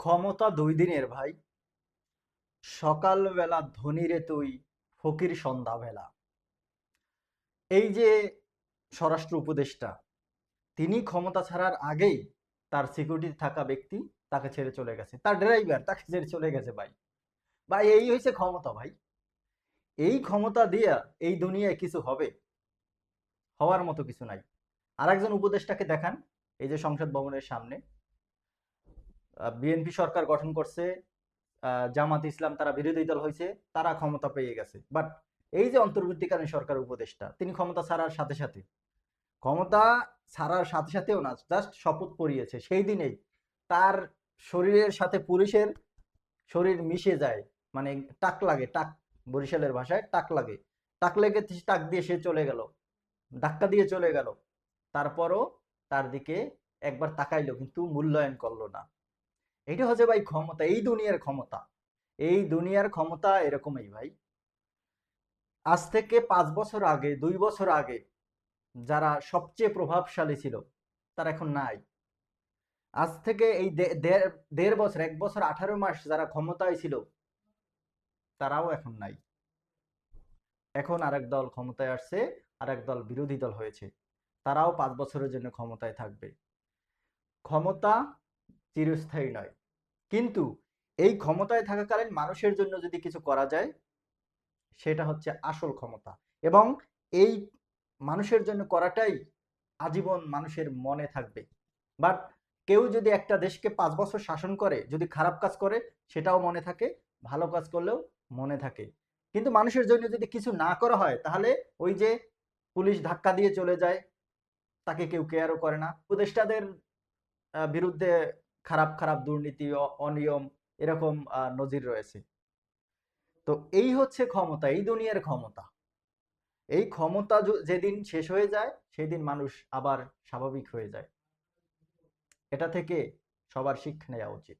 ক্ষমতা 2 দিনের ভাই। সকালবেলা ধনীরে তুই, ফকির সন্ধ্যাবেলা। এই যে স্বরাষ্ট্র উপদেষ্টা, তিনি ক্ষমতা ছাড়ার আগেই তার সিকিউরিটি থাকা ব্যক্তি তাকে ছেড়ে চলে গেছে, তার ড্রাইভার তাকে ছেড়ে চলে গেছে ভাই। ভাই এই হয়েছে ক্ষমতা ভাই। এই ক্ষমতা দিয়া এই দুনিয়ায় কিছু হবে? হওয়ার মতো কিছু নাই। আর একজন উপদেষ্টাকে দেখান, এই যে সংসদ ভবনের সামনে বিএনপি সরকার গঠন করছে, জামাত ইসলাম তারা বিরোধী দল হয়েছে, তারা ক্ষমতা পেয়ে গেছে। বাট এই যে অন্তর্বর্তীকালীন সরকার উপদেষ্টা, তিনি ক্ষমতা ছাড়ার সাথে সাথে, ক্ষমতা ছাড়ার সাথে সাথেও না, জাস্ট শপথ পড়িয়েছে সেই দিনেই তার শরীরের সাথে পুলিশের শরীর মিশে যায়। মানে টাক লাগে, টাক, বরিশালের ভাষায় টাক লাগে। টাক লেগে টাক দিয়ে সে চলে গেল, ধাক্কা দিয়ে চলে গেল। তারপরও তার দিকে একবার তাকাইলো, কিন্তু মূল্যায়ন করলো না। এটা হচ্ছে ভাই ক্ষমতা, এই দুনিয়ার ক্ষমতা। এই দুনিয়ার ক্ষমতা এরকমই ভাই। আজ থেকে 5 বছর আগে, 2 বছর আগে যারা সবচেয়ে প্রভাবশালী ছিল, তারা এখন নাই। আজ থেকে এই দেড় বছর, 1 বছর 18 মাস যারা ক্ষমতায় ছিল, তারাও এখন নাই। এখন আরেক দল ক্ষমতায় আসছে, আরেক দল বিরোধী দল হয়েছে, তারাও 5 বছরের জন্য ক্ষমতায় থাকবে। ক্ষমতা চিরস্থায়ী নয়, কিন্তু এই ক্ষমতায় থাকাকালীন মানুষের জন্য যদি কিছু করা যায়, সেটা হচ্ছে আসল ক্ষমতা। এবং এই মানুষের জন্য করাটাই আজীবন মানুষের মনে থাকবে। বাট কেউ যদি একটা দেশকে 5 বছর শাসন করে, যদি খারাপ কাজ করে, সেটাও মনে থাকে, ভালো কাজ করলেও মনে থাকে। কিন্তু মানুষের জন্য যদি কিছু না করা হয়, তাহলে ওই যে পুলিশ ধাক্কা দিয়ে চলে যায়, তাকে কেউ কেয়ারও করে না। উপদেষ্টাদের বিরুদ্ধে খারাপ খারাপ দুর্নীতি, অনিয়ম, এরকম নজির রয়েছে। তো এই হচ্ছে ক্ষমতা, এই দুনিয়ার ক্ষমতা। এই ক্ষমতা যেদিন শেষ হয়ে যায়, সেদিন মানুষ আবার স্বাভাবিক হয়ে যায়। এটা থেকে সবার শিক্ষা নেওয়া উচিত।